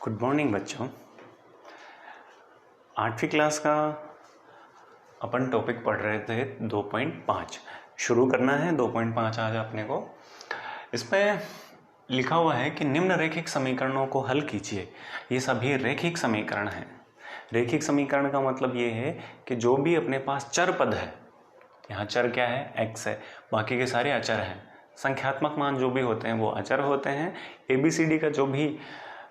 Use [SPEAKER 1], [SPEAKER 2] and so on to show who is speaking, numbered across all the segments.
[SPEAKER 1] Good morning बच्चों। 8वीं class का अपन टॉपिक पढ़ रहे थे 2.5। शुरू करना है 2.5 आज अपने को। इसमें लिखा हुआ है कि निम्न रैखिक समीकरणों को हल कीजिए। ये सभी रैखिक समीकरण हैं। रैखिक समीकरण का मतलब ये है कि जो भी अपने पास चर पद है, यहाँ चर क्या है, x है, बाकी के सारे अचर हैं। संख्यात्मक मान जो भी होते हैं वो अचर होते हैं। ABCD का जो भी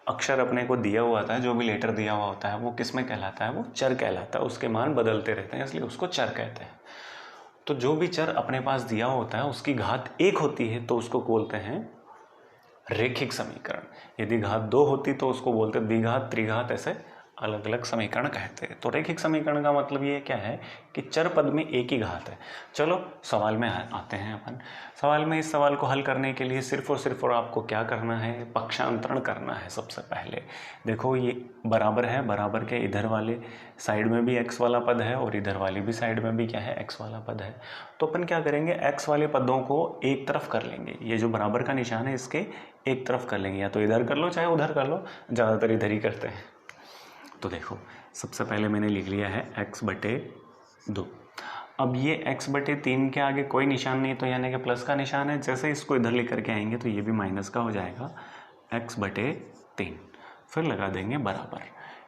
[SPEAKER 1] अक्षर अपने को दिया हुआ था, जो भी लेटर दिया हुआ होता है, वो किस में कहलाता है, वो चर कहलाता है। उसके मान बदलते रहते हैं, इसलिए उसको चर कहते हैं। तो जो भी चर अपने पास दिया होता है उसकी घात 1 होती है तो उसको बोलते हैं रैखिक समीकरण। यदि घात 2 होती तो उसको बोलते द्विघात, त्रिघात, ऐसे अलग अलग समीकरण कहते हैं। तो रैखिक समीकरण का मतलब ये क्या है कि चर पद में एक ही घात है। चलो सवाल में आते हैं अपन। सवाल में इस सवाल को हल करने के लिए सिर्फ और आपको क्या करना है, पक्षांतरण करना है। सबसे पहले देखो ये बराबर है, बराबर के इधर वाले साइड में भी x वाला पद है और इधर वाली भी साइड में भी क्या है, x वाला पद है। तो अपन क्या करेंगे, x वाले पदों को एक तरफ कर लेंगे। ये जो बराबर का निशान है इसके एक तरफ कर लेंगे, या तो इधर कर लो चाहे उधर कर लो, ज़्यादातर इधर ही करते हैं। तो देखो सबसे पहले मैंने लिख लिया है x/2। अब ये x/3 के आगे कोई निशान नहीं, तो यानी कि प्लस का निशान है। जैसे इसको इधर लेकर के आएंगे तो ये भी माइनस का हो जाएगा, x/3। फिर लगा देंगे बराबर।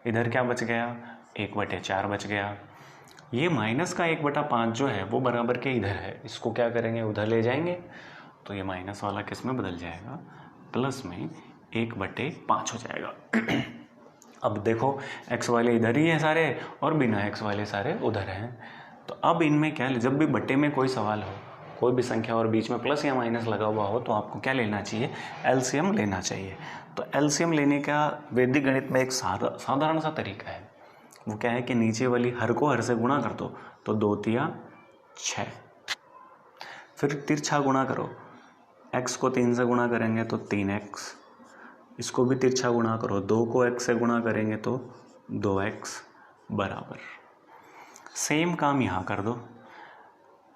[SPEAKER 1] इधर क्या बच गया, 1/4 बच गया। ये माइनस का 1/5 जो है वो बराबर के इधर है, इसको क्या करेंगे, उधर ले जाएंगे। तो ये माइनस वाला किस में बदल जाएगा, प्लस में 1/5 हो जाएगा। अब देखो x वाले इधर ही हैं सारे और बिना x वाले सारे उधर हैं। तो अब इनमें क्या, जब भी बट्टे में कोई सवाल हो, कोई भी संख्या और बीच में प्लस या माइनस लगा हुआ हो, तो आपको क्या लेना चाहिए, एलसीएम लेना चाहिए। तो एलसीएम लेने का वैदिक गणित में एक साधारण सा तरीका है। वो क्या है कि नीचे वाली हर को हर से गुणा कर दो, तो 2 तिया 6। फिर तिरछा गुणा करो, x को 3 से गुणा करेंगे तो 3x। इसको भी तिरछा गुणा करो, 2 को x से गुणा करेंगे तो 2x बराबर। सेम काम यहाँ कर दो,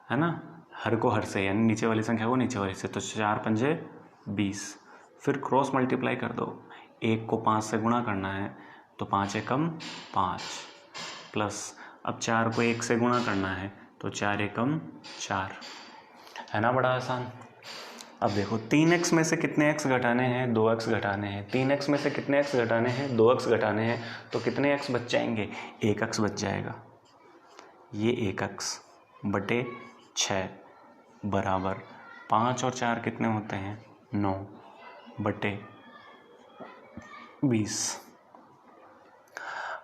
[SPEAKER 1] है ना, हर को हर से यानी नीचे वाली संख्या को नीचे वाली से, तो 4 पंजे 20। फिर क्रॉस मल्टीप्लाई कर दो, 1 को 5 से गुणा करना है तो 5 एकम 5, प्लस अब 4 को 1 से गुणा करना है तो 4 एकम 4। है ना, बड़ा आसान। अब देखो 3x में से कितने x घटाने हैं, 2x घटाने हैं। 3x में से कितने x घटाने हैं, 2x घटाने हैं। तो कितने x बच जाएंगे, 1x बच जाएगा। ये 1x/6 बराबर 5 और 4 कितने होते हैं, 9/20।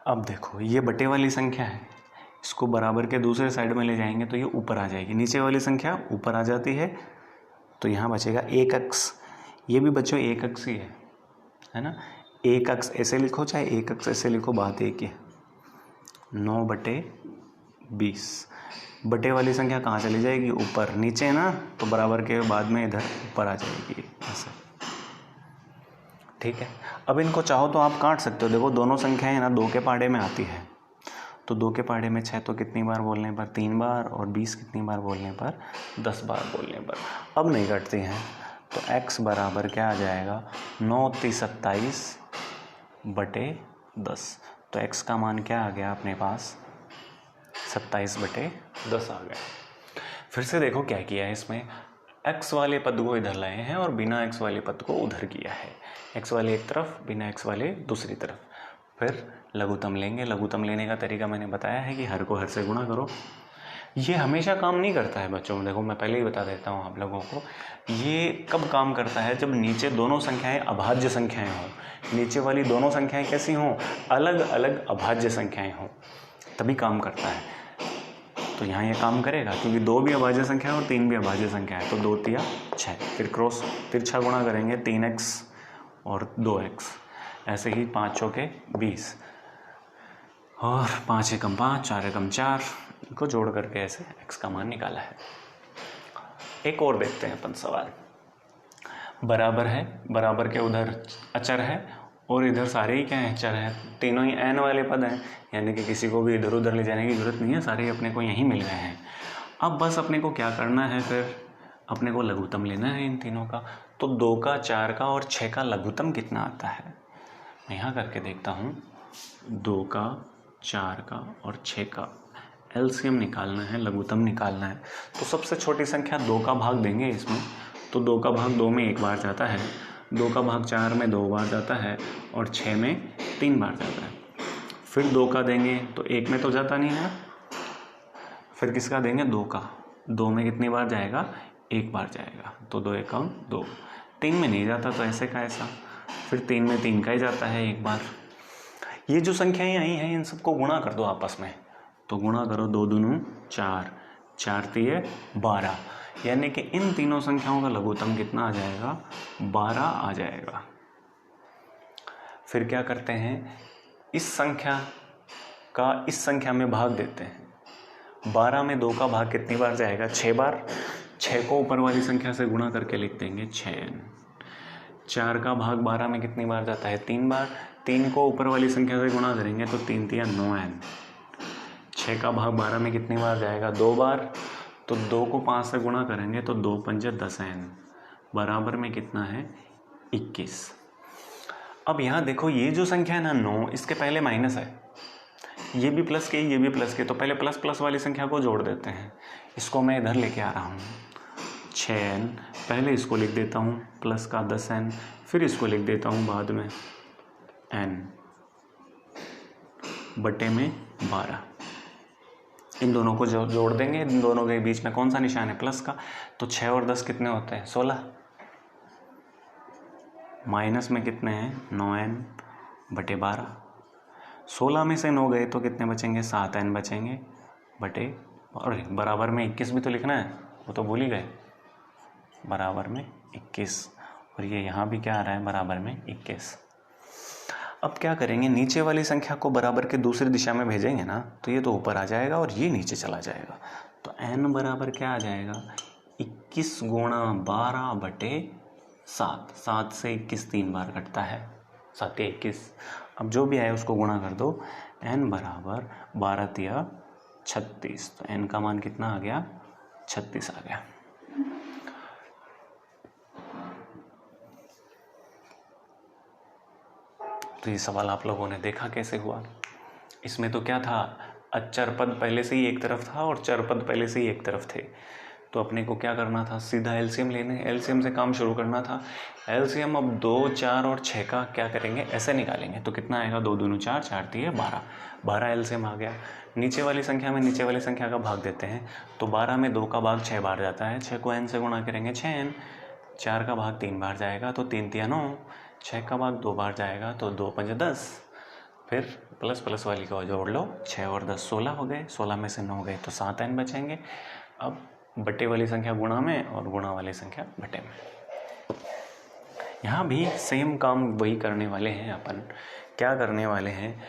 [SPEAKER 1] अब देखो ये बटे वाली संख्या है, इसको बराबर के दूसरे साइड में ले जाएंगे तो ये ऊपर आ जाएगी। नीचे वाली संख्या ऊपर आ जाती है, तो यहाँ बचेगा 1x। ये भी बच्चों 1x ही है ना। 1x ऐसे लिखो चाहे 1x ऐसे लिखो, बात एक ही है। 9/20। बटे वाली संख्या कहाँ चली जाएगी, ऊपर। नीचे ना तो बराबर के बाद में इधर ऊपर आ जाएगी ऐसे, ठीक है। अब इनको चाहो तो आप काट सकते हो। देखो दोनों संख्याएं ना 2 के पहाड़े में आती है, तो 2 के पहाड़े में 6 तो कितनी बार बोलने पर, 3 बार, और 20 कितनी बार बोलने पर, 10 बार बोलने पर। अब नहीं कटती हैं, तो x बराबर क्या आ जाएगा, 9×27/10। तो x का मान क्या आ गया अपने पास, 27/10 आ गया। फिर से देखो क्या किया है इसमें, x वाले पद को इधर लाए हैं और बिना x वाले पद को उधर किया है। x वाले एक तरफ, बिना x वाले दूसरी तरफ। फिर लघुत्तम लेंगे। लघुत्तम लेने का तरीका मैंने बताया है कि हर को हर से गुणा करो। ये हमेशा काम नहीं करता है बच्चों। देखो मैं पहले ही बता देता हूँ आप लोगों को, ये कब काम करता है, जब नीचे दोनों संख्याएं अभाज्य संख्याएं हों। नीचे वाली दोनों संख्याएं कैसी हों, अलग अलग अभाज्य संख्याएं हों, तभी काम करता है। तो यहाँ ये काम करेगा क्योंकि 2 भी अभाज्य संख्या है और 3 भी अभाज्य संख्या है, तो 2 तिया 6। फिर क्रॉस तिरछा गुणा करेंगे, 3x और 2x। ऐसे ही 5 चौके 20 और 5 एकम 5, 4 एकम 4 को जोड़ करके ऐसे x का मान निकाला है। एक और देखते हैं अपन सवाल। बराबर है, बराबर के उधर अचर है और इधर सारे ही क्या हैं, चर हैं। तीनों ही n वाले पद हैं, यानी कि किसी को भी इधर उधर ले जाने की जरूरत नहीं है, सारे ही अपने को यहीं मिल गए हैं। अब बस अपने को क्या करना है, फिर अपने को लघुत्तम लेना है इन तीनों का। तो 2 का, 4 का और 6 का लघुत्तम कितना आता है, मैं यहाँ करके देखता हूँ, 2 का, 4 का और 6 का एलसीएम निकालना है, लघुत्तम निकालना है। तो सबसे छोटी संख्या 2 का भाग देंगे इसमें, तो 2 का भाग 2 में 1 बार जाता है, 2 का भाग 4 में 2 बार जाता है और 6 में 3 बार जाता है। फिर 2 का देंगे तो 1 में तो जाता नहीं है, फिर किसका देंगे, 2 का, 2 में कितनी बार जाएगा, 1 बार जाएगा, तो 2 एकम 2। 3 में नहीं जाता तो ऐसे का ऐसा, फिर 3 में 3 का ही जाता है 1 बार। ये जो संख्याएं आई हैं इन सबको गुणा कर दो आपस में, तो गुणा करो, 2 दूनी 4, 4 तिये 12, यानी कि इन तीनों संख्याओं का लघुत्तम कितना आ जाएगा, 12 आ जाएगा। फिर क्या करते हैं, इस संख्या का इस संख्या में भाग देते हैं। 12 में 2 का भाग कितनी बार जाएगा, 6 बार। 6 को ऊपर वाली संख्या से गुणा करके लिख देंगे 6n। 4 का भाग 12 में कितनी बार जाता है, 3 बार। 3 को ऊपर वाली संख्या से गुणा करेंगे तो 3 तिया 9n। 6 का भाग 12 में कितनी बार जाएगा, 2 बार। तो 2 को 5 से गुणा करेंगे तो 2 पंजे 10n, बराबर में कितना है, 21। अब यहाँ देखो, ये जो संख्या है ना 9, इसके पहले माइनस है, ये भी प्लस के, ये भी प्लस के, तो पहले प्लस प्लस वाली संख्या को जोड़ देते हैं। इसको मैं इधर लेके आ रहा हूँ, 6n, पहले इसको लिख देता हूँ प्लस का 10n, फिर इसको लिख देता हूँ बाद में n बटे में 12। इन दोनों को जोड़ देंगे, इन दोनों के बीच में कौन सा निशान है, प्लस का, तो 6 और 10 कितने होते हैं, 16। माइनस में कितने हैं, 9n बटे 12। 16 में से 9 गए तो कितने बचेंगे, 7n बचेंगे बटे, और बराबर में 21 भी तो लिखना है, वो तो भूल ही गए, बराबर में 21। और ये यहाँ भी क्या आ रहा है, बराबर में 21। अब क्या करेंगे, नीचे वाली संख्या को बराबर के दूसरी दिशा में भेजेंगे ना, तो ये तो ऊपर आ जाएगा और ये नीचे चला जाएगा। तो n बराबर क्या आ जाएगा, 21 गुणा 12 बटे 7। 7 से 21 3 बार कटता है, 7 या 21। अब जो भी आए उसको गुणा कर दो, n बराबर 12 तिया 36। तो n का मान कितना आ गया, 36 आ गया। तो ये सवाल आप लोगों ने देखा कैसे हुआ। इसमें तो क्या था, अचर पद पहले से ही एक तरफ था और चर पद पहले से ही एक तरफ थे, तो अपने को क्या करना था, सीधा एलसीएम लेने, एलसीएम से काम शुरू करना था। एलसीएम अब 2, 4 और 6 का क्या करेंगे, ऐसे निकालेंगे, तो कितना आएगा, 2 दूनी 4, 4 तिये 12, 12 एलसीएम आ गया। नीचे वाली संख्या में नीचे वाली संख्या का भाग देते हैं, तो 12 में 2 का भाग 6 बार जाता है, 6 को n से गुणा करेंगे 6n। 4 का भाग 3 बार जाएगा तो 3 तिया 9, 6 का भाग 2 बार जाएगा तो 2 पंजे 10। फिर प्लस प्लस वाली को जोड़ लो, 6 और 10 16 हो गए, 16 में से 9 गए तो 7n बचेंगे। अब बटे वाली संख्या गुणा में और गुणा वाली संख्या बटे में। यहाँ भी सेम काम वही करने वाले हैं अपन। क्या करने वाले हैं,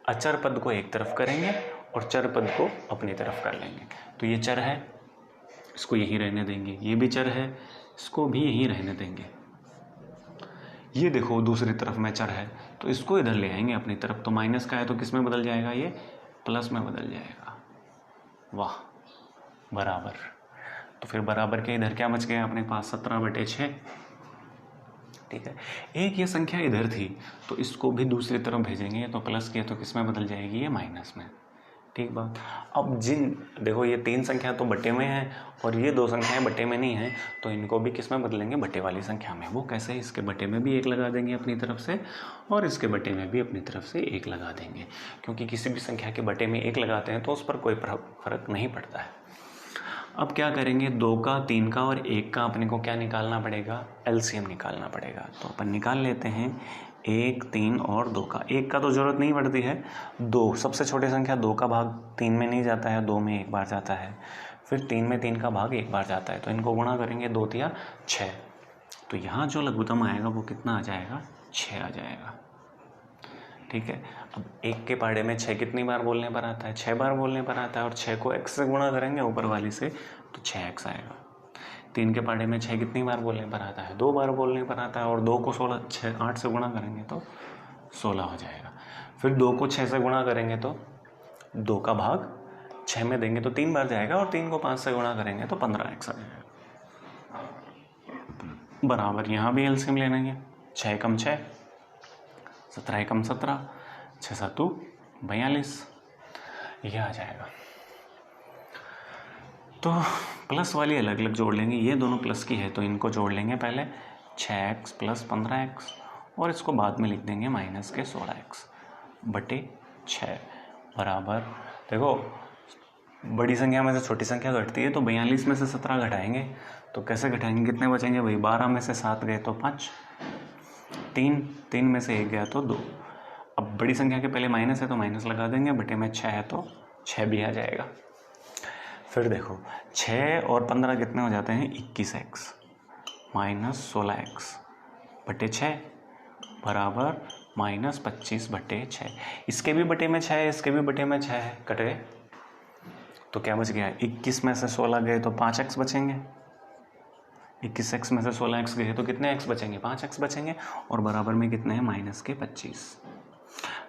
[SPEAKER 1] अचर पद को एक तरफ करेंगे और चर पद को अपनी तरफ कर लेंगे। तो ये चर है, इसको यहीं रहने देंगे, ये भी चर है, इसको भी यहीं रहने देंगे। ये देखो दूसरी तरफ में चर है, तो इसको इधर ले आएंगे अपनी तरफ, तो माइनस का है तो किस में बदल जाएगा, ये प्लस में बदल जाएगा। वाह, बराबर। तो फिर बराबर के इधर क्या बच गया अपने पास, 17 बटे 6। ठीक है, एक ये संख्या इधर थी तो इसको भी दूसरी तरफ भेजेंगे, तो प्लस किया तो किस में बदल जाएगी, ये माइनस में। ठीक बात। अब देखो ये 3 संख्या तो बटे में है और ये 2 संख्याएं बटे में नहीं है, तो इनको भी किस में बदलेंगे, बटे वाली संख्या में। वो कैसे, इसके बटे में भी 1 लगा देंगे अपनी तरफ से और इसके बटे में भी अपनी तरफ से 1 लगा देंगे, क्योंकि किसी भी संख्या के बटे में 1 लगाते हैं तो उस पर कोई फर्क नहीं पड़ता है। अब क्या करेंगे, 2 का, 3 का और 1 का अपने को क्या निकालना पड़ेगा, एलसीएम निकालना पड़ेगा। तो अपन निकाल लेते हैं 1, 3 और 2 का। 1 का तो जरूरत नहीं पड़ती है, 2 सबसे छोटी संख्या, 2 का भाग 3 में नहीं जाता है, 2 में 1 बार जाता है, फिर 3 में 3 का भाग 1 बार जाता है, तो इनको गुणा करेंगे, 2 तिया 6। तो यहाँ जो लघुत्तम आएगा वो कितना आ जाएगा, 6 आ जाएगा। ठीक है, अब 1 के पहाड़े में 6 कितनी बार बोलने पर आता है, 6 बार बोलने पर आता है, और 6 को x से गुणा करेंगे ऊपर वाली से तो 6x आएगा। 3 के पहाड़े में 6 कितनी बार बोलने पर आता है, 2 बार बोलने पर आता है, और 2 को 8 से गुणा करेंगे तो 16 हो जाएगा। फिर 2 को 6 से गुणा करेंगे तो 2 का भाग 6 में देंगे तो 3 बार जाएगा, और 3 को 5 से गुणा करेंगे तो 15x आ जाएगा। बराबर यहाँ भी एलसीएम लेना है, 6 कम 6 17 एकम 17, 6 7 42, ये आ जाएगा। तो प्लस वाली अलग अलग जोड़ लेंगे, ये दोनों प्लस की है तो इनको जोड़ लेंगे पहले, 6x + 15x, और इसको बाद में लिख देंगे माइनस के 16x बटे 6 बराबर, देखो बड़ी संख्या में से छोटी संख्या घटती है तो 42 में से 17 घटाएंगे, तो कैसे घटाएंगे, कितने बचेंगे भाई, 12 में से 7 गए तो 5, 3 में से 1 गया तो 2। अब बड़ी संख्या के पहले माइनस है तो माइनस लगा देंगे, बटे में 6 है तो 6 भी आ जाएगा। फिर देखो 6 और 15 कितने हो जाते हैं, 21x माइनस 16x बटे 6 बराबर माइनस 25 बटे 6। इसके भी बटे में 6 है, इसके भी बटे में 6 है, कट गए तो क्या बच गया, 21 में से 16 गए तो 5x बचेंगे, 21x में से 16x गए तो कितने x बचेंगे, 5x बचेंगे, और बराबर में कितने हैं, माइनस के 25।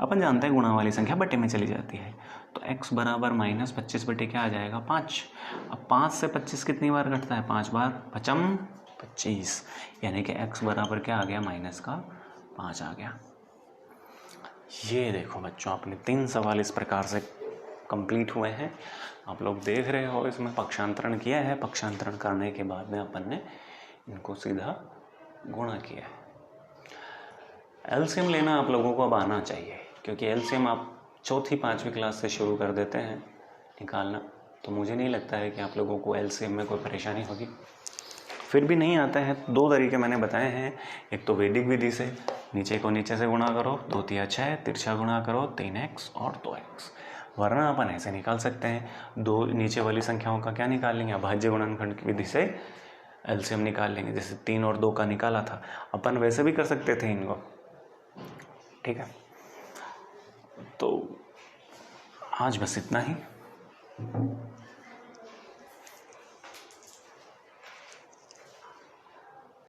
[SPEAKER 1] अपन जानते हैं गुणा वाली संख्या बटे में चली जाती है, तो x बराबर माइनस 25 बटे क्या आ जाएगा, 5। अब 5 से 25 कितनी बार घटता है, 5 बार, 5m 25, यानी कि x बराबर क्या आ गया, माइनस का 5 आ गया। ये देखो बच्चों, आपने 3 सवाल इस प्रकार से कंप्लीट हुए हैं। आप लोग देख रहे हो, इसमें पक्षांतरण किया है, पक्षांतरण करने के बाद में अपन ने इनको सीधा गुणा किया है। एलसीएम लेना आप लोगों को अब आना चाहिए, क्योंकि एलसीएम आप 4th 5वीं क्लास से शुरू कर देते हैं निकालना, तो मुझे नहीं लगता है कि आप लोगों को एलसीएम में कोई परेशानी होगी। फिर भी नहीं आता है, 2 तरीके मैंने बताए हैं, एक तो वैदिक विधि से, नीचे को नीचे से गुणा करो, 2 तिया 6, तिरछा गुणा करो 3x और 2x, वरना अपन ऐसे निकाल सकते हैं, 2 नीचे वाली संख्याओं का क्या निकाल लेंगे, अभाज्य गुणनखंड की विधि से एलसीएम निकाल लेंगे, जैसे 3 और 2 का निकाला था, अपन वैसे भी कर सकते थे इनको, ठीक है। तो आज बस इतना ही।